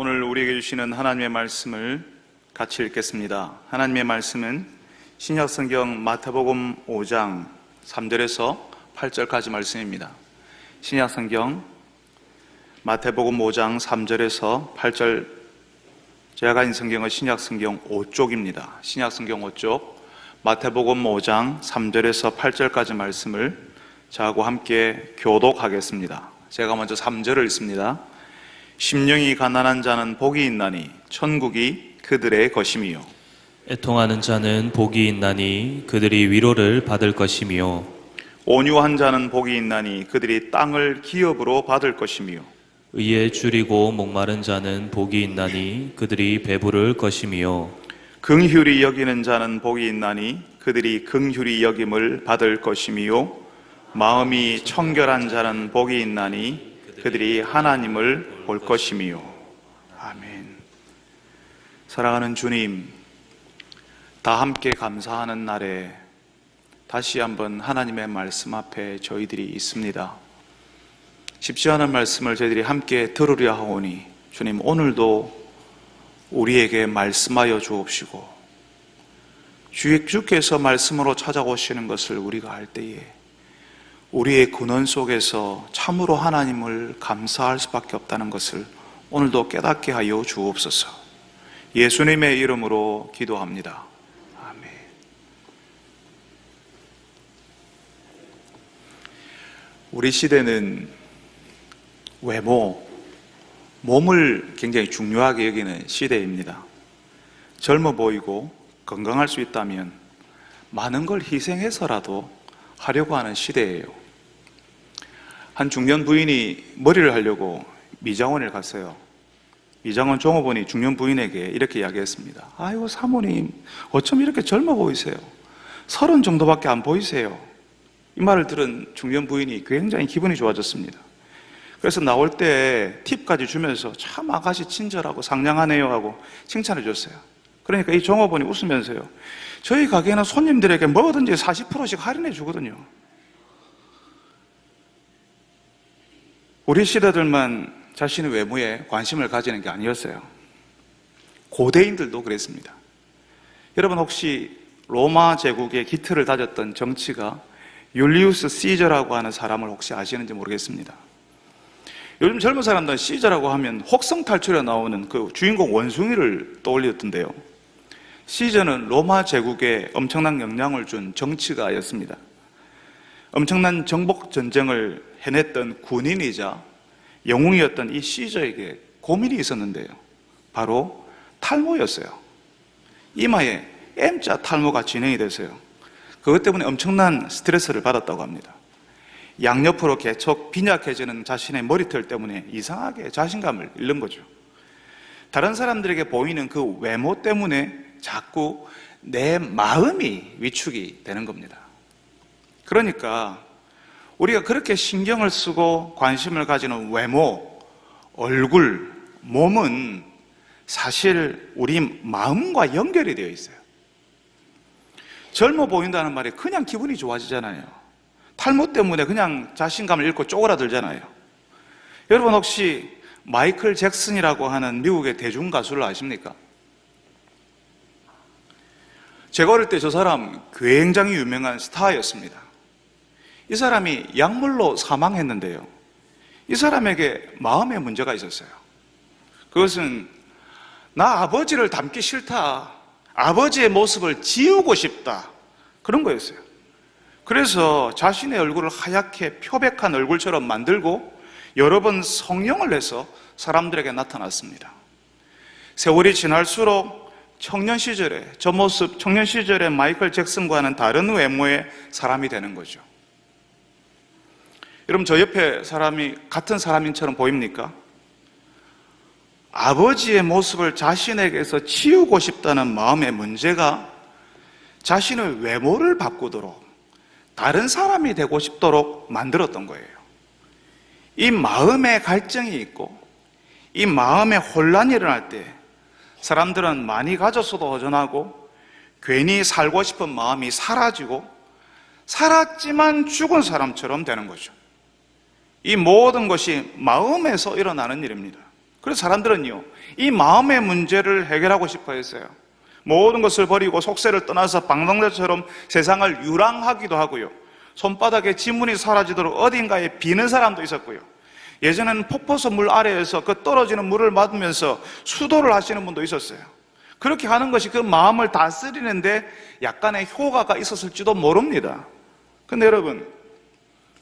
오늘 우리에게 주시는 하나님의 말씀을 같이 읽겠습니다. 하나님의 말씀은 신약성경 마태복음 5장 3절에서 8절까지 말씀입니다. 신약성경 마태복음 5장 3절에서 8절, 제가 가진 성경은 신약성경 5쪽입니다. 신약성경 5쪽 마태복음 5장 3절에서 8절까지 말씀을 저하고 함께 교독하겠습니다. 제가 먼저 3절을 읽습니다. 심령이 가난한 자는 복이 있나니 천국이 그들의 것임이요, 애통하는 자는 복이 있나니 그들이 위로를 받을 것이며, 온유한 자는 복이 있나니 그들이 땅을 기업으로 받을 것이며, 의에 줄이고 목마른 자는 복이 있나니 그들이 배부를 것이며, 긍휼히 여기는 자는 복이 있나니 그들이 긍휼히 여김을 받을 것이며, 마음이 청결한 자는 복이 있나니 그들이 하나님을 볼 것이며. 아멘. 사랑하는 주님, 다 함께 감사하는 날에 다시 한번 하나님의 말씀 앞에 저희들이 있습니다. 쉽지 않은 말씀을 저희들이 함께 들으려 하오니 주님, 오늘도 우리에게 말씀하여 주옵시고, 주께서 말씀으로 찾아오시는 것을 우리가 알 때에 우리의 근원 속에서 참으로 하나님을 감사할 수밖에 없다는 것을 오늘도 깨닫게 하여 주옵소서. 예수님의 이름으로 기도합니다. 아멘. 우리 시대는 외모, 몸을 굉장히 중요하게 여기는 시대입니다. 젊어 보이고 건강할 수 있다면 많은 걸 희생해서라도 하려고 하는 시대예요. 한 중년 부인이 머리를 하려고 미장원에 갔어요. 미장원 종업원이 중년 부인에게 이렇게 이야기했습니다. 아이고 사모님, 어쩜 이렇게 젊어 보이세요? 30 정도밖에 안 보이세요. 이 말을 들은 중년 부인이 굉장히 기분이 좋아졌습니다. 그래서 나올 때 팁까지 주면서 참 아가씨 친절하고 상냥하네요 하고 칭찬해 줬어요. 그러니까 이 종업원이 웃으면서요, 저희 가게는 손님들에게 뭐든지 40%씩 할인해 주거든요. 우리 시대들만 자신의 외모에 관심을 가지는 게 아니었어요. 고대인들도 그랬습니다. 여러분, 혹시 로마 제국의 기틀을 다졌던 정치가 율리우스 시저라고 하는 사람을 혹시 아시는지 모르겠습니다. 요즘 젊은 사람들은 시저라고 하면 혹성 탈출에 나오는 그 주인공 원숭이를 떠올렸던데요. 시저는 로마 제국에 엄청난 영향을 준 정치가였습니다. 엄청난 정복 전쟁을 해냈던 군인이자 영웅이었던 이 시저에게 고민이 있었는데요, 바로 탈모였어요. 이마에 M자 탈모가 진행이 됐어요. 그것 때문에 엄청난 스트레스를 받았다고 합니다. 양옆으로 계속 빈약해지는 자신의 머리털 때문에 이상하게 자신감을 잃는 거죠. 다른 사람들에게 보이는 그 외모 때문에 자꾸 내 마음이 위축이 되는 겁니다. 그러니까 우리가 그렇게 신경을 쓰고 관심을 가지는 외모, 얼굴, 몸은 사실 우리 마음과 연결이 되어 있어요. 젊어 보인다는 말이 그냥 기분이 좋아지잖아요. 탈모 때문에 그냥 자신감을 잃고 쪼그라들잖아요. 여러분, 혹시 마이클 잭슨이라고 하는 미국의 대중가수를 아십니까? 제가 어릴 때 저 사람 굉장히 유명한 스타였습니다. 이 사람이 약물로 사망했는데요, 이 사람에게 마음의 문제가 있었어요. 그것은 나 아버지를 닮기 싫다, 아버지의 모습을 지우고 싶다, 그런 거였어요. 그래서 자신의 얼굴을 하얗게 표백한 얼굴처럼 만들고 여러 번 성형을 해서 사람들에게 나타났습니다. 세월이 지날수록 청년 시절에 저 모습, 청년 시절의 마이클 잭슨과는 다른 외모의 사람이 되는 거죠. 여러분, 저 옆에 사람이 같은 사람인처럼 보입니까? 아버지의 모습을 자신에게서 치우고 싶다는 마음의 문제가 자신의 외모를 바꾸도록, 다른 사람이 되고 싶도록 만들었던 거예요. 이 마음에 갈증이 있고 이 마음에 혼란이 일어날 때 사람들은 많이 가졌어도 허전하고 괜히 살고 싶은 마음이 사라지고 살았지만 죽은 사람처럼 되는 거죠. 이 모든 것이 마음에서 일어나는 일입니다. 그래서 사람들은요, 이 마음의 문제를 해결하고 싶어 했어요. 모든 것을 버리고 속세를 떠나서 방랑자처럼 세상을 유랑하기도 하고요. 손바닥에 지문이 사라지도록 어딘가에 비는 사람도 있었고요. 예전에는 폭포수 물 아래에서 그 떨어지는 물을 맞으면서 수도를 하시는 분도 있었어요. 그렇게 하는 것이 그 마음을 다스리는데 약간의 효과가 있었을지도 모릅니다. 근데 여러분,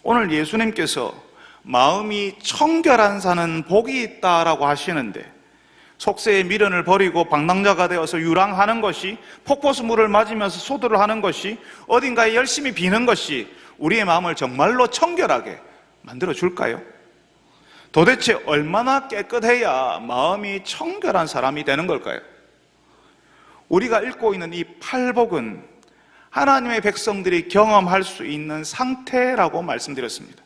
오늘 예수님께서 마음이 청결한 자는 복이 있다라고 하시는데, 속세의 미련을 버리고 방랑자가 되어서 유랑하는 것이, 폭포수 물을 맞으면서 소도를 하는 것이, 어딘가에 열심히 비는 것이 우리의 마음을 정말로 청결하게 만들어 줄까요? 도대체 얼마나 깨끗해야 마음이 청결한 사람이 되는 걸까요? 우리가 읽고 있는 이 팔복은 하나님의 백성들이 경험할 수 있는 상태라고 말씀드렸습니다.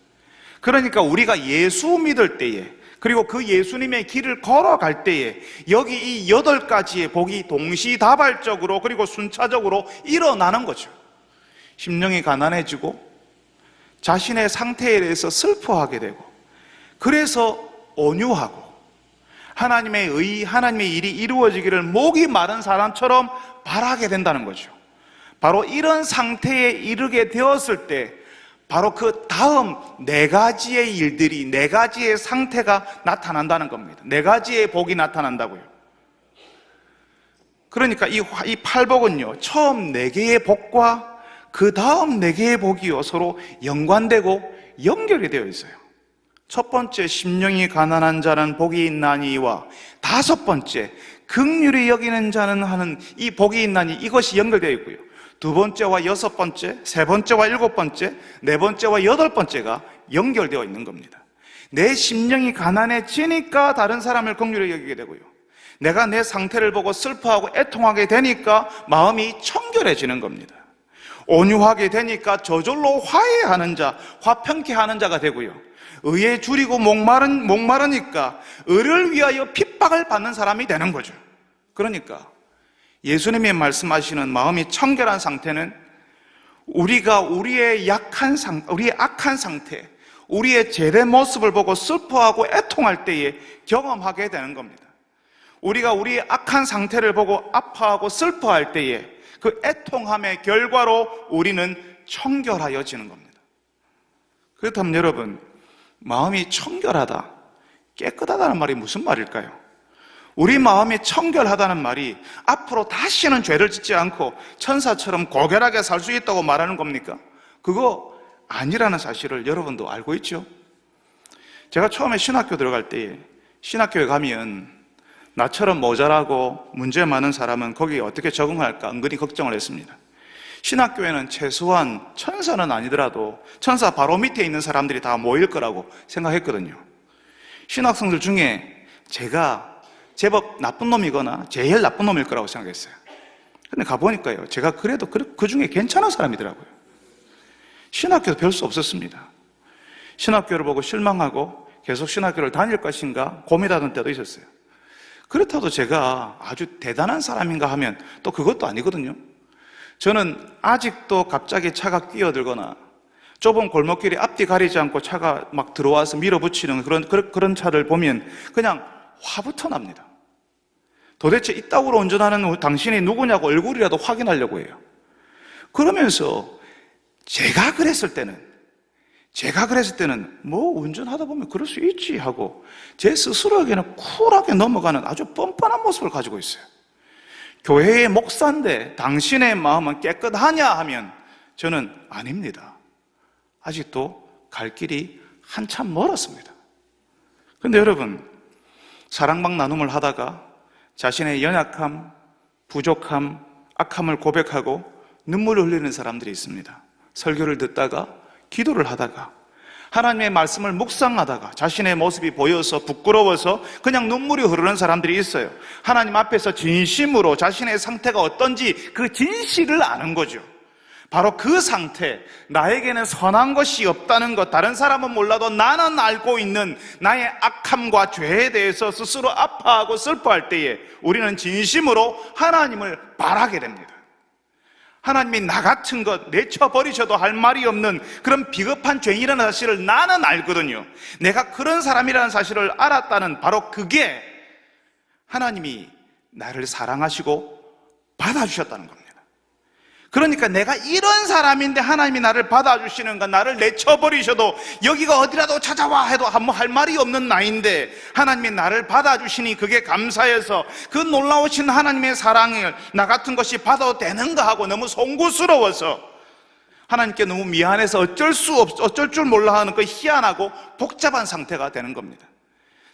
그러니까 우리가 예수 믿을 때에, 그리고 그 예수님의 길을 걸어갈 때에 여기 이 8가지의 복이 동시다발적으로 그리고 순차적으로 일어나는 거죠. 심령이 가난해지고 자신의 상태에 대해서 슬퍼하게 되고, 그래서 온유하고 하나님의 의, 하나님의 일이 이루어지기를 목이 마른 사람처럼 바라게 된다는 거죠. 바로 이런 상태에 이르게 되었을 때 바로 그 다음 4가지의 일들이, 4가지의 상태가 나타난다는 겁니다. 4가지의 복이 나타난다고요. 그러니까 이 팔복은요, 처음 4개의 복과 그 다음 4개의 복이요, 서로 연관되고 연결이 되어 있어요. 첫 번째, 심령이 가난한 자는 복이 있나니와 5번째, 긍휼히 여기는 자는 하는 이 복이 있나니, 이것이 연결되어 있고요. 2번째와 6번째, 3번째와 7번째, 4번째와 8번째가 연결되어 있는 겁니다. 내 심령이 가난해지니까 다른 사람을 긍휼히 여기게 되고요. 내가 내 상태를 보고 슬퍼하고 애통하게 되니까 마음이 청결해지는 겁니다. 온유하게 되니까 저절로 화해하는 자, 화평케 하는 자가 되고요. 의에 줄이고 목마르니까 의를 위하여 핍박을 받는 사람이 되는 거죠. 그러니까 예수님이 말씀하시는 마음이 청결한 상태는 우리가 우리의 악한 상태, 우리의 죄된 모습을 보고 슬퍼하고 애통할 때에 경험하게 되는 겁니다. 우리가 우리의 악한 상태를 보고 아파하고 슬퍼할 때에 그 애통함의 결과로 우리는 청결하여지는 겁니다. 그렇다면 여러분, 마음이 청결하다, 깨끗하다는 말이 무슨 말일까요? 우리 마음이 청결하다는 말이 앞으로 다시는 죄를 짓지 않고 천사처럼 고결하게 살 수 있다고 말하는 겁니까? 그거 아니라는 사실을 여러분도 알고 있죠? 제가 처음에 신학교 들어갈 때, 신학교에 가면 나처럼 모자라고 문제 많은 사람은 거기에 어떻게 적응할까 은근히 걱정을 했습니다. 신학교에는 최소한 천사는 아니더라도 천사 바로 밑에 있는 사람들이 다 모일 거라고 생각했거든요. 신학생들 중에 제가 제법 나쁜 놈이거나 제일 나쁜 놈일 거라고 생각했어요. 근데 가보니까요, 제가 그래도 그 중에 괜찮은 사람이더라고요. 신학교도 별 수 없었습니다. 신학교를 보고 실망하고 계속 신학교를 다닐 것인가 고민하던 때도 있었어요. 그렇다고 제가 아주 대단한 사람인가 하면 또 그것도 아니거든요. 저는 아직도 갑자기 차가 끼어들거나 좁은 골목길에 앞뒤 가리지 않고 차가 막 들어와서 밀어붙이는 그런 차를 보면 그냥 화부터 납니다. 도대체 이따구로 운전하는 당신이 누구냐고 얼굴이라도 확인하려고 해요. 그러면서 제가 그랬을 때는 뭐 운전하다 보면 그럴 수 있지 하고 제 스스로에게는 쿨하게 넘어가는 아주 뻔뻔한 모습을 가지고 있어요. 교회의 목사인데 당신의 마음은 깨끗하냐 하면 저는 아닙니다. 아직도 갈 길이 한참 멀었습니다. 그런데 여러분, 사랑방 나눔을 하다가 자신의 연약함, 부족함, 악함을 고백하고 눈물을 흘리는 사람들이 있습니다. 설교를 듣다가, 기도를 하다가, 하나님의 말씀을 묵상하다가 자신의 모습이 보여서 부끄러워서 그냥 눈물이 흐르는 사람들이 있어요. 하나님 앞에서 진심으로 자신의 상태가 어떤지 그 진실을 아는 거죠. 바로 그 상태, 나에게는 선한 것이 없다는 것, 다른 사람은 몰라도 나는 알고 있는 나의 악함과 죄에 대해서 스스로 아파하고 슬퍼할 때에 우리는 진심으로 하나님을 바라게 됩니다. 하나님이 나 같은 것 내쳐버리셔도 할 말이 없는 그런 비겁한 죄인이라는 사실을 나는 알거든요. 내가 그런 사람이라는 사실을 알았다는 바로 그게 하나님이 나를 사랑하시고 받아주셨다는 겁니다. 그러니까 내가 이런 사람인데 하나님이 나를 받아주시는가, 나를 내쳐버리셔도 여기가 어디라도 찾아와 해도 할 말이 없는 나인데 하나님이 나를 받아주시니 그게 감사해서 그 놀라우신 하나님의 사랑을 나 같은 것이 받아도 되는가 하고 너무 송구스러워서 하나님께 너무 미안해서 어쩔 줄 몰라 하는 그 희한하고 복잡한 상태가 되는 겁니다.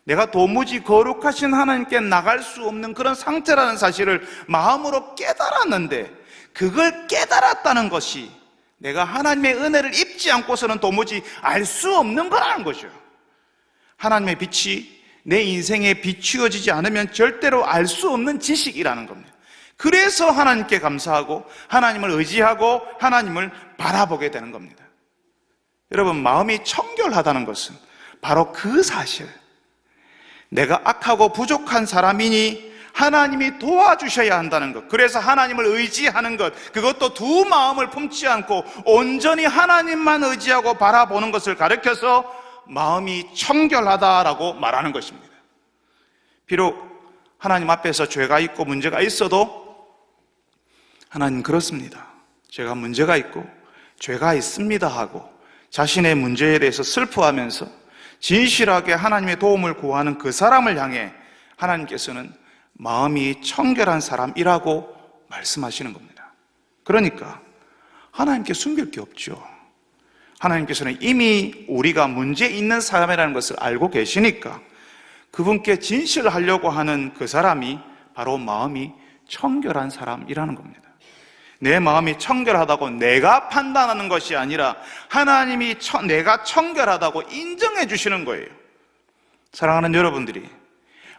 내가 도무지 거룩하신 하나님께 나갈 수 없는 그런 상태라는 사실을 마음으로 깨달았는데 그걸 깨달았다는 것이 내가 하나님의 은혜를 입지 않고서는 도무지 알 수 없는 거라는 거죠. 하나님의 빛이 내 인생에 비추어지지 않으면 절대로 알 수 없는 지식이라는 겁니다. 그래서 하나님께 감사하고 하나님을 의지하고 하나님을 바라보게 되는 겁니다. 여러분, 마음이 청결하다는 것은 바로 그 사실, 내가 악하고 부족한 사람이니 하나님이 도와주셔야 한다는 것, 그래서 하나님을 의지하는 것, 그것도 두 마음을 품지 않고 온전히 하나님만 의지하고 바라보는 것을 가르쳐서 마음이 청결하다라고 말하는 것입니다. 비록 하나님 앞에서 죄가 있고 문제가 있어도 하나님, 그렇습니다, 제가 문제가 있고 죄가 있습니다 하고 자신의 문제에 대해서 슬퍼하면서 진실하게 하나님의 도움을 구하는 그 사람을 향해 하나님께서는 마음이 청결한 사람이라고 말씀하시는 겁니다. 그러니까 하나님께 숨길 게 없죠. 하나님께서는 이미 우리가 문제 있는 사람이라는 것을 알고 계시니까 그분께 진실을 하려고 하는 그 사람이 바로 마음이 청결한 사람이라는 겁니다. 내 마음이 청결하다고 내가 판단하는 것이 아니라 하나님이 내가 청결하다고 인정해 주시는 거예요. 사랑하는 여러분들이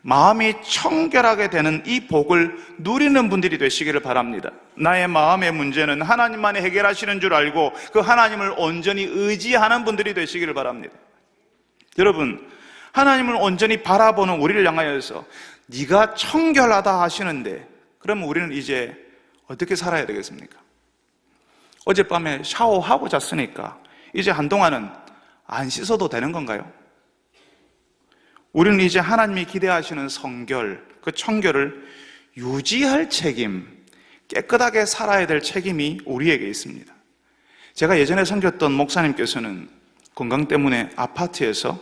마음이 청결하게 되는 이 복을 누리는 분들이 되시기를 바랍니다. 나의 마음의 문제는 하나님만이 해결하시는 줄 알고 그 하나님을 온전히 의지하는 분들이 되시기를 바랍니다. 여러분, 하나님을 온전히 바라보는 우리를 향하여서 네가 청결하다 하시는데 그러면 우리는 이제 어떻게 살아야 되겠습니까? 어젯밤에 샤워하고 잤으니까 이제 한동안은 안 씻어도 되는 건가요? 우리는 이제 하나님이 기대하시는 성결, 그 청결을 유지할 책임, 깨끗하게 살아야 될 책임이 우리에게 있습니다. 제가 예전에 섬겼던 목사님께서는 건강 때문에 아파트에서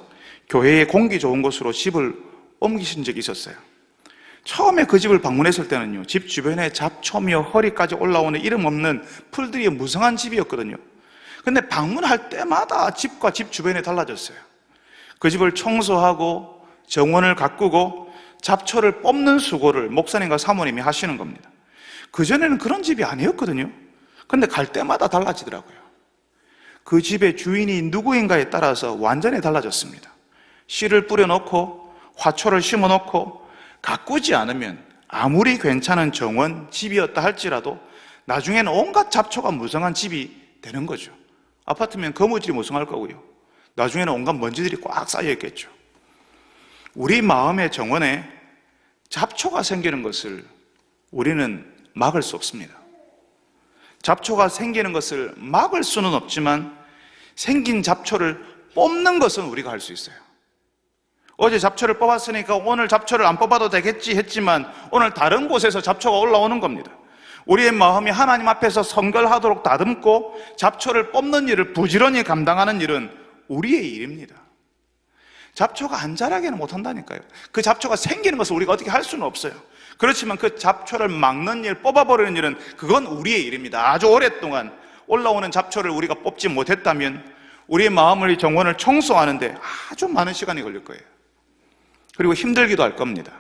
교회의 공기 좋은 곳으로 집을 옮기신 적이 있었어요. 처음에 그 집을 방문했을 때는요, 집 주변에 잡초며 허리까지 올라오는 이름 없는 풀들이 무성한 집이었거든요. 근데 방문할 때마다 집과 집 주변에 달라졌어요. 그 집을 청소하고 정원을 가꾸고 잡초를 뽑는 수고를 목사님과 사모님이 하시는 겁니다. 그전에는 그런 집이 아니었거든요. 근데 갈 때마다 달라지더라고요. 그 집의 주인이 누구인가에 따라서 완전히 달라졌습니다. 씨를 뿌려놓고 화초를 심어놓고 가꾸지 않으면 아무리 괜찮은 정원, 집이었다 할지라도 나중에는 온갖 잡초가 무성한 집이 되는 거죠. 아파트면 거무질이 무성할 거고요. 나중에는 온갖 먼지들이 꽉 쌓여 있겠죠. 우리 마음의 정원에 잡초가 생기는 것을 우리는 막을 수 없습니다. 잡초가 생기는 것을 막을 수는 없지만 생긴 잡초를 뽑는 것은 우리가 할 수 있어요. 어제 잡초를 뽑았으니까 오늘 잡초를 안 뽑아도 되겠지 했지만 오늘 다른 곳에서 잡초가 올라오는 겁니다. 우리의 마음이 하나님 앞에서 성결하도록 다듬고 잡초를 뽑는 일을 부지런히 감당하는 일은 우리의 일입니다. 잡초가 안 자라게는 못한다니까요. 그 잡초가 생기는 것을 우리가 어떻게 할 수는 없어요. 그렇지만 그 잡초를 막는 일, 뽑아버리는 일은 그건 우리의 일입니다. 아주 오랫동안 올라오는 잡초를 우리가 뽑지 못했다면 우리의 마음을, 정원을 청소하는데 아주 많은 시간이 걸릴 거예요. 그리고 힘들기도 할 겁니다.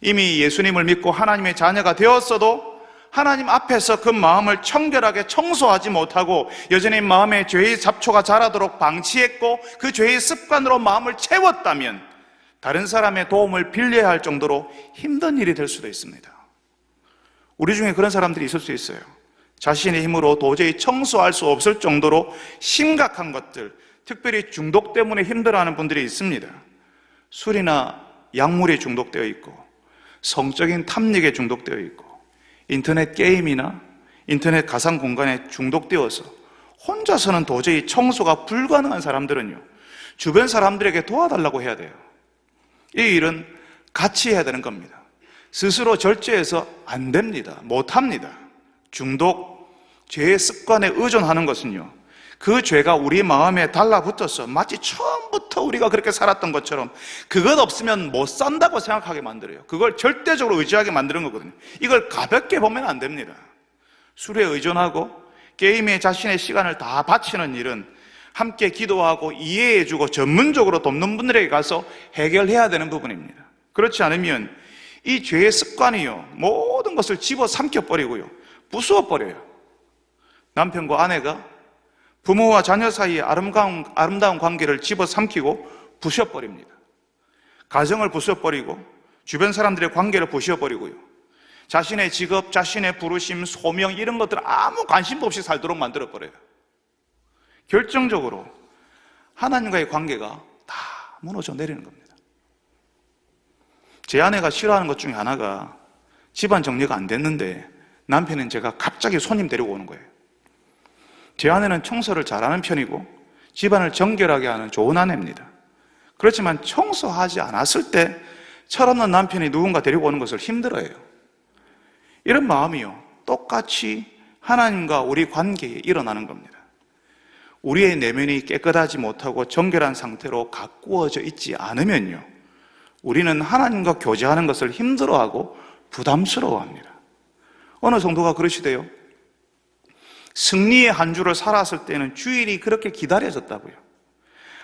이미 예수님을 믿고 하나님의 자녀가 되었어도 하나님 앞에서 그 마음을 청결하게 청소하지 못하고 여전히 마음에 죄의 잡초가 자라도록 방치했고 그 죄의 습관으로 마음을 채웠다면 다른 사람의 도움을 빌려야 할 정도로 힘든 일이 될 수도 있습니다. 우리 중에 그런 사람들이 있을 수 있어요. 자신의 힘으로 도저히 청소할 수 없을 정도로 심각한 것들, 특별히 중독 때문에 힘들어하는 분들이 있습니다. 술이나 약물에 중독되어 있고 성적인 탐닉에 중독되어 있고 인터넷 게임이나 인터넷 가상 공간에 중독되어서 혼자서는 도저히 청소가 불가능한 사람들은요, 주변 사람들에게 도와달라고 해야 돼요. 이 일은 같이 해야 되는 겁니다. 스스로 절제해서 안 됩니다. 못합니다. 중독, 죄의 습관에 의존하는 것은요, 그 죄가 우리 마음에 달라붙어서 마치 처음부터 우리가 그렇게 살았던 것처럼 그것 없으면 못 산다고 생각하게 만들어요. 그걸 절대적으로 의지하게 만드는 거거든요. 이걸 가볍게 보면 안 됩니다. 술에 의존하고 게임에 자신의 시간을 다 바치는 일은 함께 기도하고 이해해주고 전문적으로 돕는 분들에게 가서 해결해야 되는 부분입니다. 그렇지 않으면 이 죄의 습관이요, 모든 것을 집어삼켜버리고요, 부수어버려요. 남편과 아내가 부모와 자녀 사이의 아름다운 관계를 집어삼키고 부셔버립니다. 가정을 부셔버리고 주변 사람들의 관계를 부셔버리고요, 자신의 직업, 자신의 부르심, 소명 이런 것들 아무 관심도 없이 살도록 만들어버려요. 결정적으로 하나님과의 관계가 다 무너져 내리는 겁니다. 제 아내가 싫어하는 것 중에 하나가 집안 정리가 안 됐는데 남편은 제가 갑자기 손님 데리고 오는 거예요. 제 아내는 청소를 잘하는 편이고 집안을 정결하게 하는 좋은 아내입니다. 그렇지만 청소하지 않았을 때 철없는 남편이 누군가 데리고 오는 것을 힘들어해요. 이런 마음이요, 똑같이 하나님과 우리 관계에 일어나는 겁니다. 우리의 내면이 깨끗하지 못하고 정결한 상태로 가꾸어져 있지 않으면요, 우리는 하나님과 교제하는 것을 힘들어하고 부담스러워합니다. 어느 정도가 그러시대요. 승리의 한 주를 살았을 때는 주일이 그렇게 기다려졌다고요.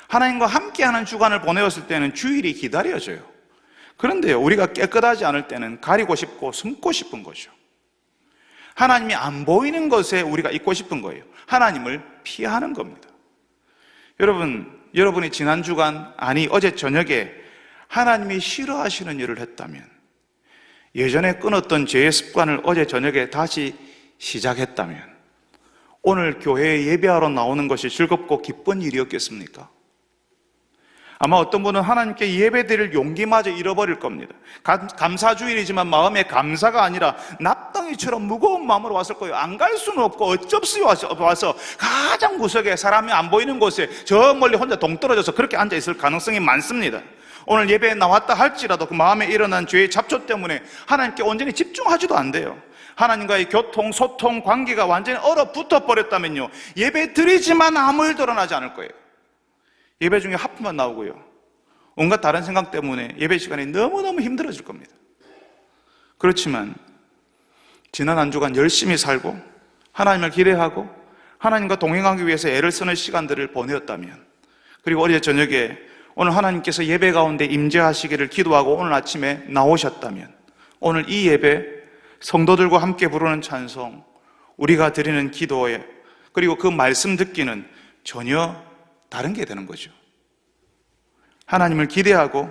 하나님과 함께하는 주간을 보내었을 때는 주일이 기다려져요. 그런데요, 우리가 깨끗하지 않을 때는 가리고 싶고 숨고 싶은 거죠. 하나님이 안 보이는 것에 우리가 있고 싶은 거예요. 하나님을 피하는 겁니다. 여러분이 지난 주간, 아니 어제 저녁에 하나님이 싫어하시는 일을 했다면, 예전에 끊었던 죄의 습관을 어제 저녁에 다시 시작했다면, 오늘 교회에 예배하러 나오는 것이 즐겁고 기쁜 일이었겠습니까? 아마 어떤 분은 하나님께 예배드릴 용기마저 잃어버릴 겁니다. 감사주일이지만 마음에 감사가 아니라 납덩이처럼 무거운 마음으로 왔을 거예요. 안 갈 수는 없고 어쩔 수 없이 와서 가장 구석에 사람이 안 보이는 곳에 저 멀리 혼자 동떨어져서 그렇게 앉아있을 가능성이 많습니다. 오늘 예배에 나왔다 할지라도 그 마음에 일어난 죄의 잡초 때문에 하나님께 온전히 집중하지도 안 돼요. 하나님과의 교통, 소통, 관계가 완전히 얼어붙어 버렸다면요, 예배 드리지만 아무 일도 일어나지 않을 거예요. 예배 중에 하품만 나오고요, 온갖 다른 생각 때문에 예배 시간이 너무너무 힘들어질 겁니다. 그렇지만 지난 한 주간 열심히 살고 하나님을 기대하고 하나님과 동행하기 위해서 애를 쓰는 시간들을 보내었다면, 그리고 어제 저녁에 오늘 하나님께서 예배 가운데 임재하시기를 기도하고 오늘 아침에 나오셨다면, 오늘 이 예배 성도들과 함께 부르는 찬송, 우리가 드리는 기도에, 그리고 그 말씀 듣기는 전혀 다른 게 되는 거죠. 하나님을 기대하고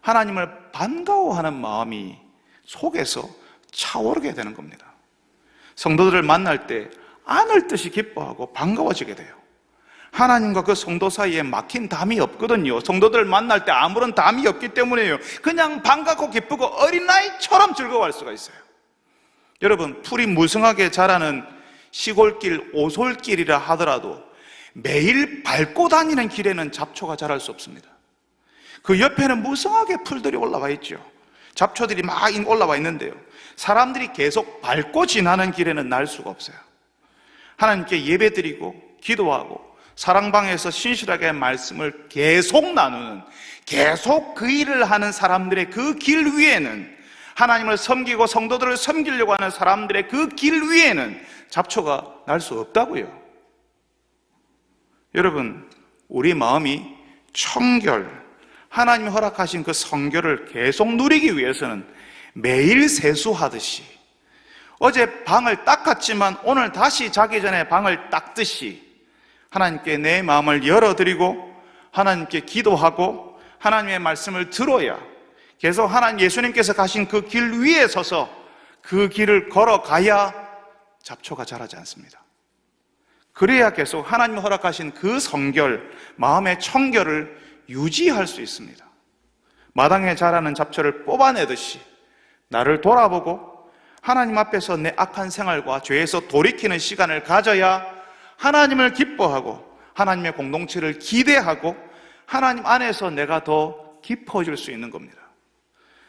하나님을 반가워하는 마음이 속에서 차오르게 되는 겁니다. 성도들을 만날 때 안을 듯이 기뻐하고 반가워지게 돼요. 하나님과 그 성도 사이에 막힌 담이 없거든요. 성도들을 만날 때 아무런 담이 없기 때문에요, 그냥 반갑고 기쁘고 어린아이처럼 즐거워할 수가 있어요. 여러분, 풀이 무성하게 자라는 시골길, 오솔길이라 하더라도 매일 밟고 다니는 길에는 잡초가 자랄 수 없습니다. 그 옆에는 무성하게 풀들이 올라와 있죠. 잡초들이 막 올라와 있는데요, 사람들이 계속 밟고 지나는 길에는 날 수가 없어요. 하나님께 예배드리고 기도하고 사랑방에서 신실하게 말씀을 계속 나누는, 계속 그 일을 하는 사람들의 그 길 위에는, 하나님을 섬기고 성도들을 섬기려고 하는 사람들의 그 길 위에는 잡초가 날 수 없다고요. 여러분, 우리 마음이 청결, 하나님이 허락하신 그 성결을 계속 누리기 위해서는 매일 세수하듯이, 어제 방을 닦았지만 오늘 다시 자기 전에 방을 닦듯이 하나님께 내 마음을 열어드리고 하나님께 기도하고 하나님의 말씀을 들어야 계속 하나님, 예수님께서 가신 그 길 위에 서서 그 길을 걸어가야 잡초가 자라지 않습니다. 그래야 계속 하나님이 허락하신 그 성결, 마음의 청결을 유지할 수 있습니다. 마당에 자라는 잡초를 뽑아내듯이 나를 돌아보고 하나님 앞에서 내 악한 생활과 죄에서 돌이키는 시간을 가져야 하나님을 기뻐하고 하나님의 공동체를 기대하고 하나님 안에서 내가 더 깊어질 수 있는 겁니다.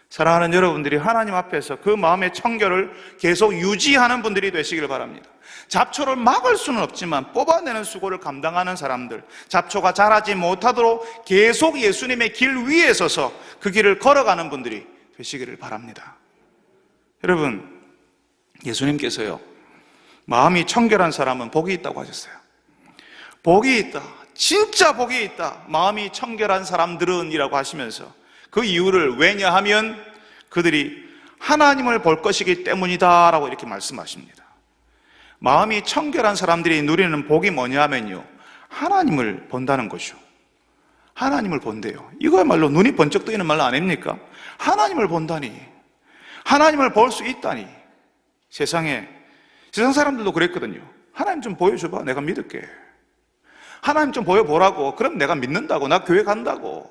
사랑하는 여러분들이 하나님 앞에서 그 마음의 청결을 계속 유지하는 분들이 되시길 바랍니다. 잡초를 막을 수는 없지만 뽑아내는 수고를 감당하는 사람들, 잡초가 자라지 못하도록 계속 예수님의 길 위에 서서 그 길을 걸어가는 분들이 되시기를 바랍니다. 여러분, 예수님께서요, 마음이 청결한 사람은 복이 있다고 하셨어요. 복이 있다, 진짜 복이 있다, 마음이 청결한 사람들은 이라고 하시면서 그 이유를 왜냐하면 그들이 하나님을 볼 것이기 때문이다 라고 이렇게 말씀하십니다. 마음이 청결한 사람들이 누리는 복이 뭐냐면요, 하나님을 본다는 것이죠. 하나님을 본대요. 이거야말로 눈이 번쩍 뜨이는 말 아닙니까? 하나님을 본다니, 하나님을 볼 수 있다니. 세상 사람들도 그랬거든요. 하나님 좀 보여줘봐, 내가 믿을게. 하나님 좀 보여보라고, 그럼 내가 믿는다고, 나 교회 간다고.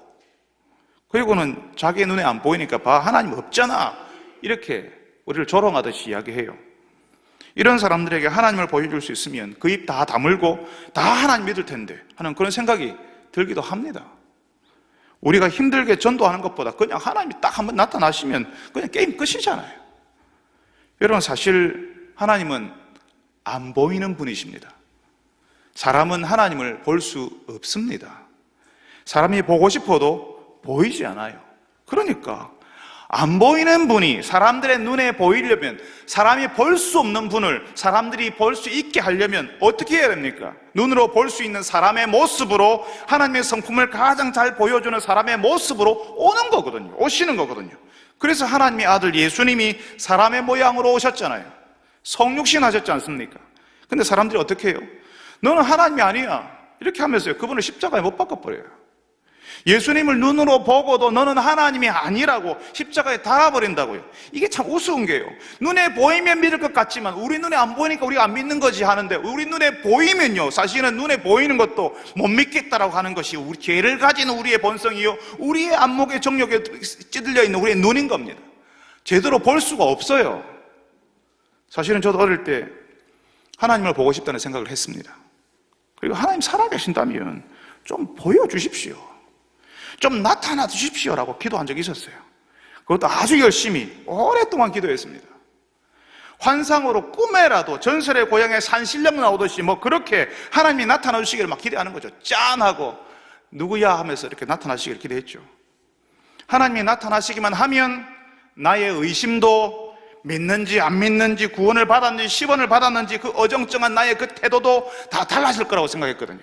그리고는 자기 눈에 안 보이니까 봐, 하나님 없잖아, 이렇게 우리를 조롱하듯이 이야기해요. 이런 사람들에게 하나님을 보여줄 수 있으면 그 입 다 다물고 다 하나님 믿을 텐데 하는 그런 생각이 들기도 합니다. 우리가 힘들게 전도하는 것보다 그냥 하나님이 딱 한번 나타나시면 그냥 게임 끝이잖아요. 여러분, 사실 하나님은 안 보이는 분이십니다. 사람은 하나님을 볼 수 없습니다. 사람이 보고 싶어도 보이지 않아요. 그러니까 안 보이는 분이 사람들의 눈에 보이려면, 사람이 볼 수 없는 분을 사람들이 볼 수 있게 하려면 어떻게 해야 됩니까? 눈으로 볼 수 있는 사람의 모습으로, 하나님의 성품을 가장 잘 보여주는 사람의 모습으로 오는 거거든요. 오시는 거거든요. 그래서 하나님의 아들 예수님이 사람의 모양으로 오셨잖아요. 성육신 하셨지 않습니까? 근데 사람들이 어떻게 해요? 너는 하나님이 아니야, 이렇게 하면서요, 그분을 십자가에 못 박아버려요. 예수님을 눈으로 보고도 너는 하나님이 아니라고 십자가에 달아버린다고요. 이게 참 우스운 게요, 눈에 보이면 믿을 것 같지만 우리 눈에 안 보이니까 우리가 안 믿는 거지 하는데, 우리 눈에 보이면요, 사실은 눈에 보이는 것도 못 믿겠다라고 하는 것이 우리 죄를 가진 우리의 본성이요, 우리의 안목의 정욕에 찌들려 있는 우리의 눈인 겁니다. 제대로 볼 수가 없어요. 사실은 저도 어릴 때 하나님을 보고 싶다는 생각을 했습니다. 그리고 하나님 살아계신다면 좀 보여주십시오, 좀 나타나 주십시오라고 기도한 적이 있었어요. 그것도 아주 열심히 오랫동안 기도했습니다. 환상으로 꿈에라도 전설의 고향에 산신령 나오듯이 뭐 그렇게 하나님이 나타나 주시기를 막 기대하는 거죠. 짠하고 누구야 하면서 이렇게 나타나시기를 기대했죠. 하나님이 나타나시기만 하면 나의 의심도, 믿는지 안 믿는지, 구원을 받았는지 10원을 받았는지 그 어정쩡한 나의 그 태도도 다 달라질 거라고 생각했거든요.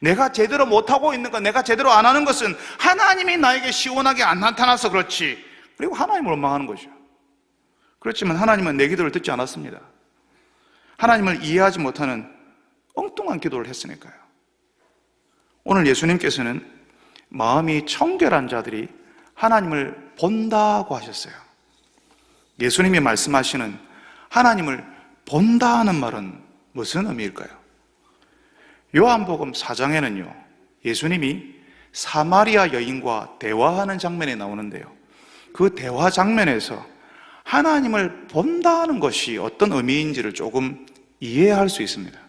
내가 제대로 못하고 있는 것, 내가 제대로 안 하는 것은 하나님이 나에게 시원하게 안 나타나서 그렇지, 그리고 하나님을 원망하는 거죠. 그렇지만 하나님은 내 기도를 듣지 않았습니다. 하나님을 이해하지 못하는 엉뚱한 기도를 했으니까요. 오늘 예수님께서는 마음이 청결한 자들이 하나님을 본다고 하셨어요. 예수님이 말씀하시는 하나님을 본다 는 말은 무슨 의미일까요? 요한복음 4장에는요, 예수님이 사마리아 여인과 대화하는 장면이 나오는데요, 그 대화 장면에서 하나님을 본다는 것이 어떤 의미인지를 조금 이해할 수 있습니다.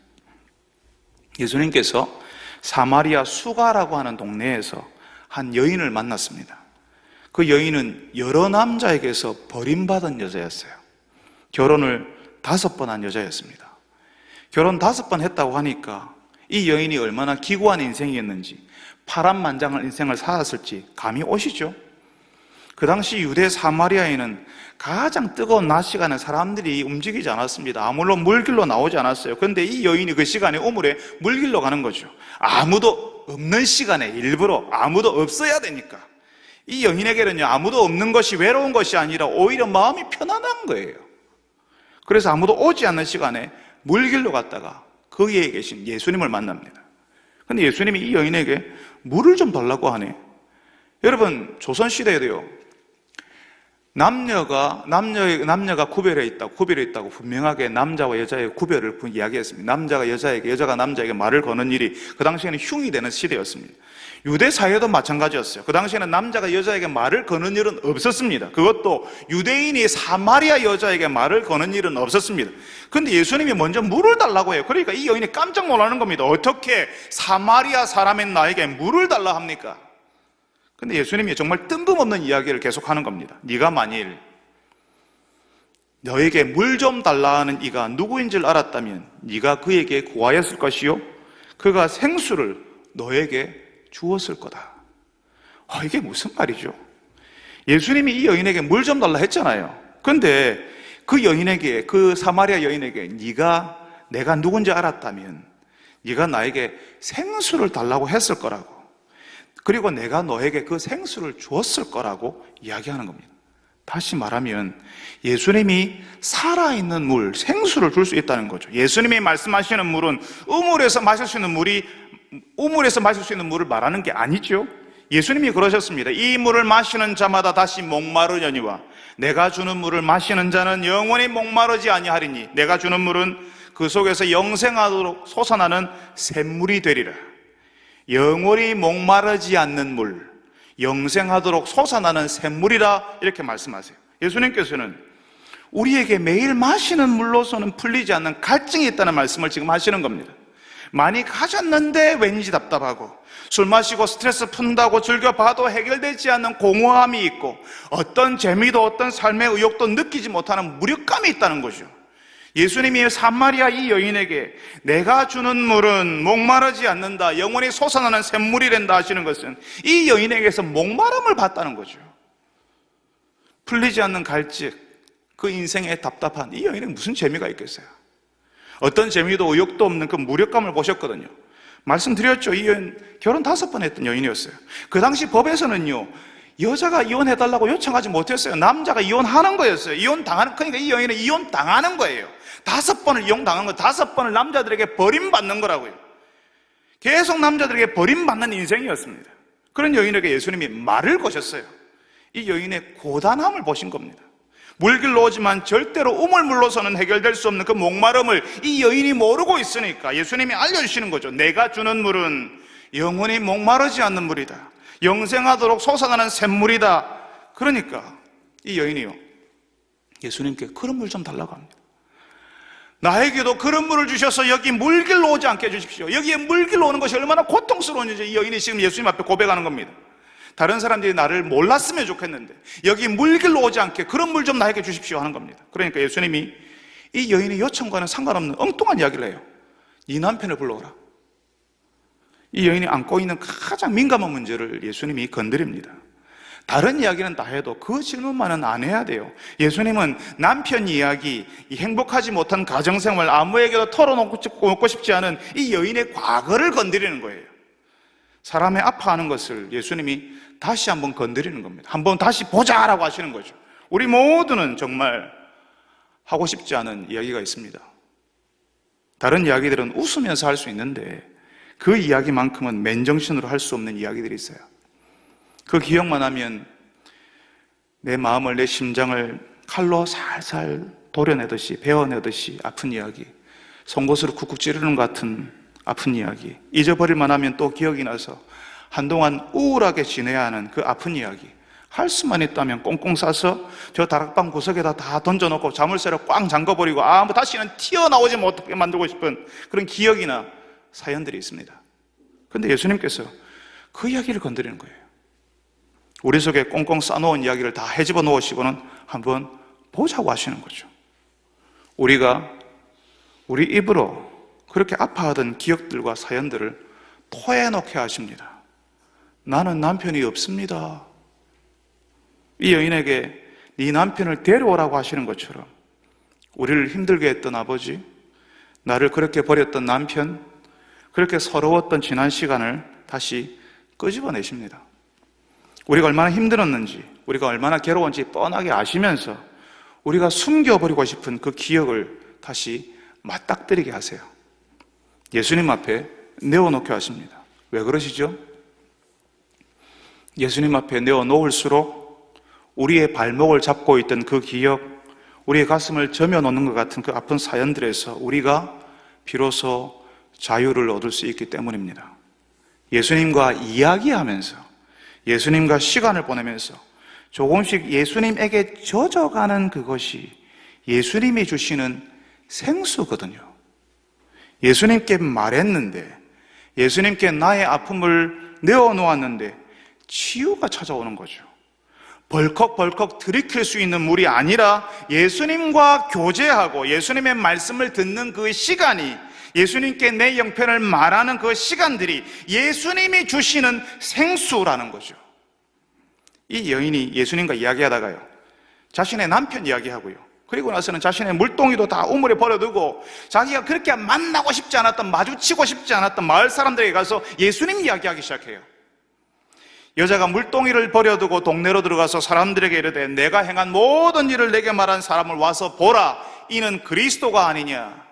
예수님께서 사마리아 수가라고 하는 동네에서 한 여인을 만났습니다. 그 여인은 여러 남자에게서 버림받은 여자였어요. 결혼을 5번 한 여자였습니다. 결혼 5번 했다고 하니까 이 여인이 얼마나 기구한 인생이었는지, 파란만장한 인생을 살았을지 감이 오시죠? 그 당시 유대 사마리아에는 가장 뜨거운 낮 시간에 사람들이 움직이지 않았습니다. 아무로 물길로 나오지 않았어요. 그런데 이 여인이 그 시간에 우물에 물길로 가는 거죠. 아무도 없는 시간에, 일부러 아무도 없어야 되니까. 이 여인에게는요, 아무도 없는 것이 외로운 것이 아니라 오히려 마음이 편안한 거예요. 그래서 아무도 오지 않는 시간에 물길로 갔다가 거기에 계신 예수님을 만납니다. 근데 예수님이 이 여인에게 물을 좀 달라고 하네. 여러분, 조선시대에도요, 남녀가 구별해 있다고 분명하게 남자와 여자의 구별을 이야기했습니다. 남자가 여자에게, 여자가 남자에게 말을 거는 일이 그 당시에는 흉이 되는 시대였습니다. 유대 사회도 마찬가지였어요. 그 당시에는 남자가 여자에게 말을 거는 일은 없었습니다. 그것도 유대인이 사마리아 여자에게 말을 거는 일은 없었습니다. 그런데 예수님이 먼저 물을 달라고 해요. 그러니까 이 여인이 깜짝 놀라는 겁니다. 어떻게 사마리아 사람인 나에게 물을 달라 합니까? 근데 예수님이 정말 뜬금없는 이야기를 계속하는 겁니다. 네가 만일 너에게 물 좀 달라 하는 이가 누구인 줄 알았다면 네가 그에게 구하였을 것이요 그가 생수를 너에게 주었을 거다. 이게 무슨 말이죠? 예수님이 이 여인에게 물 좀 달라 했잖아요. 근데 그 여인에게, 그 사마리아 여인에게 내가 누군지 알았다면 네가 나에게 생수를 달라고 했을 거라고, 그리고 내가 너에게 그 생수를 주었을 거라고 이야기하는 겁니다. 다시 말하면 예수님이 살아있는 물, 생수를 줄 수 있다는 거죠. 예수님이 말씀하시는 물은 우물에서 마실 수 있는 물을 말하는 게 아니죠. 예수님이 그러셨습니다. 이 물을 마시는 자마다 다시 목마르려니와 내가 주는 물을 마시는 자는 영원히 목마르지 아니하리니 내가 주는 물은 그 속에서 영생하도록 솟아나는 샘물이 되리라. 영원히 목마르지 않는 물, 영생하도록 솟아나는 샘물이라 이렇게 말씀하세요. 예수님께서는 우리에게 매일 마시는 물로서는 풀리지 않는 갈증이 있다는 말씀을 지금 하시는 겁니다. 많이 가졌는데 왠지 답답하고, 술 마시고 스트레스 푼다고 즐겨봐도 해결되지 않는 공허함이 있고, 어떤 재미도 어떤 삶의 의욕도 느끼지 못하는 무력감이 있다는 거죠. 예수님이 사마리아 이 여인에게 내가 주는 물은 목마르지 않는다, 영원히 솟아나는 샘물이 된다 하시는 것은 이 여인에게서 목마름을 봤다는 거죠. 풀리지 않는 갈증, 그 인생의 답답한 이 여인에게 무슨 재미가 있겠어요? 어떤 재미도 의욕도 없는 그 무력감을 보셨거든요. 말씀드렸죠. 이 여인 결혼 5번 했던 여인이었어요. 그 당시 법에서는요, 여자가 이혼해달라고 요청하지 못했어요. 남자가 이혼하는 거였어요. 그러니까 이 여인은 이혼당하는 거예요. 5번을 이혼당한 거, 5번을 남자들에게 버림받는 거라고요. 계속 남자들에게 버림받는 인생이었습니다. 그런 여인에게 예수님이 말을 거셨어요. 이 여인의 고단함을 보신 겁니다. 물길로 오지만 절대로 우물물로서는 해결될 수 없는 그 목마름을 이 여인이 모르고 있으니까 예수님이 알려주시는 거죠. 내가 주는 물은 영원히 목마르지 않는 물이다, 영생하도록 솟아나는 샘물이다. 그러니까 이 여인이요, 예수님께 그런 물 좀 달라고 합니다. 나에게도 그런 물을 주셔서 여기 물길로 오지 않게 해주십시오. 여기에 물길로 오는 것이 얼마나 고통스러운지 이 여인이 지금 예수님 앞에 고백하는 겁니다. 다른 사람들이 나를 몰랐으면 좋겠는데 여기 물길로 오지 않게 그런 물 좀 나에게 주십시오 하는 겁니다. 그러니까 예수님이 이 여인의 요청과는 상관없는 엉뚱한 이야기를 해요. 네 남편을 불러오라. 이 여인이 안고 있는 가장 민감한 문제를 예수님이 건드립니다. 다른 이야기는 다 해도 그 질문만은 안 해야 돼요. 예수님은 남편 이야기, 이 행복하지 못한 가정생활, 아무에게도 털어놓고 싶지 않은 이 여인의 과거를 건드리는 거예요. 사람의 아파하는 것을 예수님이 다시 한번 건드리는 겁니다. 한번 다시 보자라고 하시는 거죠. 우리 모두는 정말 하고 싶지 않은 이야기가 있습니다. 다른 이야기들은 웃으면서 할 수 있는데 그 이야기만큼은 맨정신으로 할 수 없는 이야기들이 있어요. 그 기억만 하면 내 마음을, 내 심장을 칼로 살살 도려내듯이, 베어내듯이 아픈 이야기, 송곳으로 쿡쿡 찌르는 것 같은 아픈 이야기, 잊어버릴만 하면 또 기억이 나서 한동안 우울하게 지내야 하는 그 아픈 이야기, 할 수만 있다면 꽁꽁 싸서 저 다락방 구석에다 다 던져놓고 자물쇠를 꽝 잠궈버리고 다시는 튀어나오지 못하게 만들고 싶은 그런 기억이나 사연들이 있습니다. 그런데 예수님께서 그 이야기를 건드리는 거예요. 우리 속에 꽁꽁 싸놓은 이야기를 다 헤집어 놓으시고는 한번 보자고 하시는 거죠. 우리가 우리 입으로 그렇게 아파하던 기억들과 사연들을 토해놓게 하십니다. 나는 남편이 없습니다. 이 여인에게 네 남편을 데려오라고 하시는 것처럼 우리를 힘들게 했던 아버지, 나를 그렇게 버렸던 남편, 그렇게 서러웠던 지난 시간을 다시 끄집어내십니다. 우리가 얼마나 힘들었는지, 우리가 얼마나 괴로웠는지 뻔하게 아시면서 우리가 숨겨버리고 싶은 그 기억을 다시 맞닥뜨리게 하세요. 예수님 앞에 내어놓게 하십니다. 왜 그러시죠? 예수님 앞에 내어놓을수록 우리의 발목을 잡고 있던 그 기억, 우리의 가슴을 저며놓는 것 같은 그 아픈 사연들에서 우리가 비로소 자유를 얻을 수 있기 때문입니다. 예수님과 이야기하면서, 예수님과 시간을 보내면서 조금씩 예수님에게 젖어가는 그것이 예수님이 주시는 생수거든요. 예수님께 말했는데, 예수님께 나의 아픔을 내어놓았는데 치유가 찾아오는 거죠. 벌컥벌컥 들이킬 수 있는 물이 아니라 예수님과 교제하고 예수님의 말씀을 듣는 그 시간이, 예수님께 내 영편을 말하는 그 시간들이 예수님이 주시는 생수라는 거죠. 이 여인이 예수님과 이야기하다가요, 자신의 남편 이야기하고요, 그리고 나서는 자신의 물동이도 다 우물에 버려두고 자기가 그렇게 만나고 싶지 않았던, 마주치고 싶지 않았던 마을 사람들에게 가서 예수님 이야기하기 시작해요. 여자가 물동이를 버려두고 동네로 들어가서 사람들에게 이르되 내가 행한 모든 일을 내게 말한 사람을 와서 보라, 이는 그리스도가 아니냐.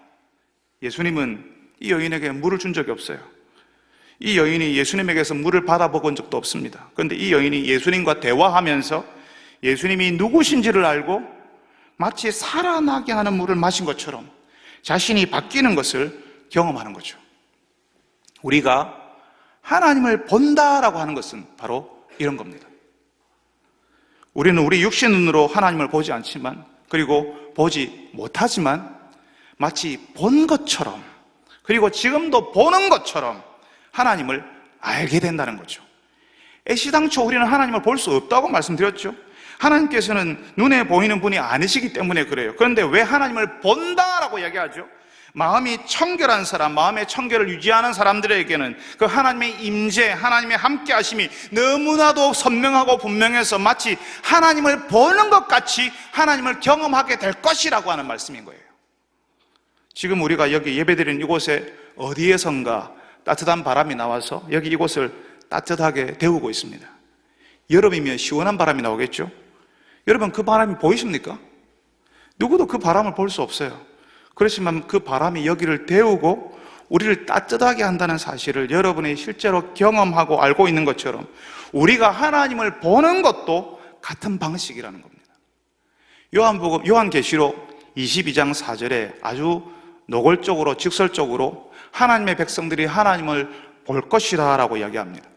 예수님은 이 여인에게 물을 준 적이 없어요. 이 여인이 예수님에게서 물을 받아본 적도 없습니다. 그런데 이 여인이 예수님과 대화하면서 예수님이 누구신지를 알고 마치 살아나게 하는 물을 마신 것처럼 자신이 바뀌는 것을 경험하는 거죠. 우리가 하나님을 본다라고 하는 것은 바로 이런 겁니다. 우리는 우리 육신 눈으로 하나님을 보지 않지만, 그리고 보지 못하지만 마치 본 것처럼, 그리고 지금도 보는 것처럼 하나님을 알게 된다는 거죠. 애시당초 우리는 하나님을 볼 수 없다고 말씀드렸죠. 하나님께서는 눈에 보이는 분이 아니시기 때문에 그래요. 그런데 왜 하나님을 본다라고 이야기하죠? 마음이 청결한 사람, 마음의 청결을 유지하는 사람들에게는 그 하나님의 임재, 하나님의 함께 하심이 너무나도 선명하고 분명해서 마치 하나님을 보는 것 같이 하나님을 경험하게 될 것이라고 하는 말씀인 거예요. 지금 우리가 여기 예배드리는 이곳에 어디에선가 따뜻한 바람이 나와서 여기 이곳을 따뜻하게 데우고 있습니다. 여름이면 시원한 바람이 나오겠죠? 여러분, 그 바람이 보이십니까? 누구도 그 바람을 볼 수 없어요. 그렇지만 그 바람이 여기를 데우고 우리를 따뜻하게 한다는 사실을 여러분이 실제로 경험하고 알고 있는 것처럼 우리가 하나님을 보는 것도 같은 방식이라는 겁니다. 요한계시록 22장 4절에 아주 노골적으로 직설적으로 하나님의 백성들이 하나님을 볼 것이다 라고 이야기합니다.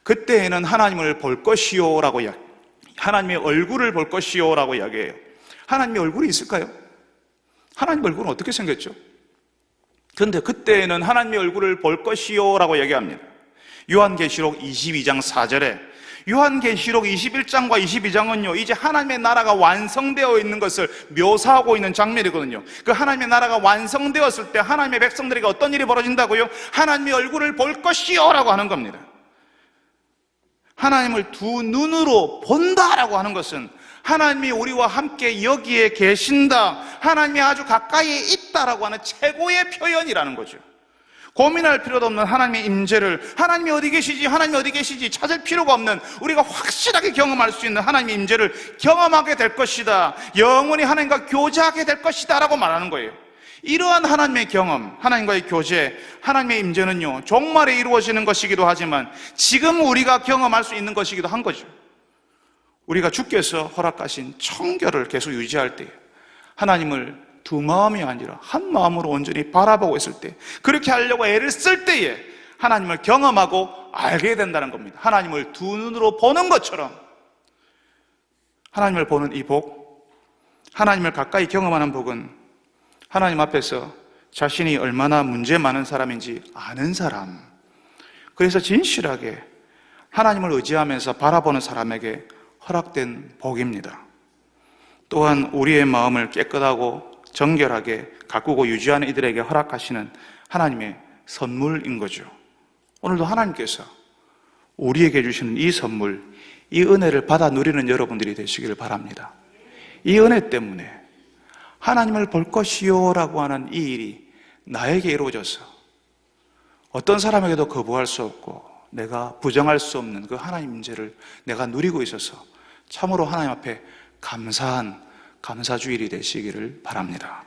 그때에는 하나님을 볼 것이요 라고 하나님의 얼굴을 볼 것이요 라고 이야기해요. 하나님의 얼굴이 있을까요? 하나님의 얼굴은 어떻게 생겼죠? 그런데 그때에는 하나님의 얼굴을 볼 것이요 라고 얘기합니다. 요한계시록 22장 4절에, 요한계시록 21장과 22장은요 이제 하나님의 나라가 완성되어 있는 것을 묘사하고 있는 장면이거든요. 그 하나님의 나라가 완성되었을 때 하나님의 백성들에게 어떤 일이 벌어진다고요? 하나님의 얼굴을 볼 것이요 라고 하는 겁니다. 하나님을 두 눈으로 본다라고 하는 것은 하나님이 우리와 함께 여기에 계신다, 하나님이 아주 가까이에 있다라고 하는 최고의 표현이라는 거죠. 고민할 필요도 없는 하나님의 임재를, 하나님이 어디 계시지 찾을 필요가 없는, 우리가 확실하게 경험할 수 있는 하나님의 임재를 경험하게 될 것이다, 영원히 하나님과 교제하게 될 것이다 라고 말하는 거예요. 이러한 하나님의 경험, 하나님과의 교제, 하나님의 임재는요 종말에 이루어지는 것이기도 하지만 지금 우리가 경험할 수 있는 것이기도 한 거죠. 우리가 주께서 허락하신 청결을 계속 유지할 때, 하나님을 두 마음이 아니라 한 마음으로 온전히 바라보고 있을 때, 그렇게 하려고 애를 쓸 때에 하나님을 경험하고 알게 된다는 겁니다. 하나님을 두 눈으로 보는 것처럼 하나님을 보는 이 복, 하나님을 가까이 경험하는 복은 하나님 앞에서 자신이 얼마나 문제 많은 사람인지 아는 사람, 그래서 진실하게 하나님을 의지하면서 바라보는 사람에게 허락된 복입니다. 또한 우리의 마음을 깨끗하고 정결하게 가꾸고 유지하는 이들에게 허락하시는 하나님의 선물인 거죠. 오늘도 하나님께서 우리에게 주시는 이 선물, 이 은혜를 받아 누리는 여러분들이 되시기를 바랍니다. 이 은혜 때문에 하나님을 볼 것이요 라고 하는 이 일이 나에게 이루어져서 어떤 사람에게도 거부할 수 없고 내가 부정할 수 없는 그 하나님 임재를 내가 누리고 있어서 참으로 하나님 앞에 감사한 감사주일이 되시기를 바랍니다.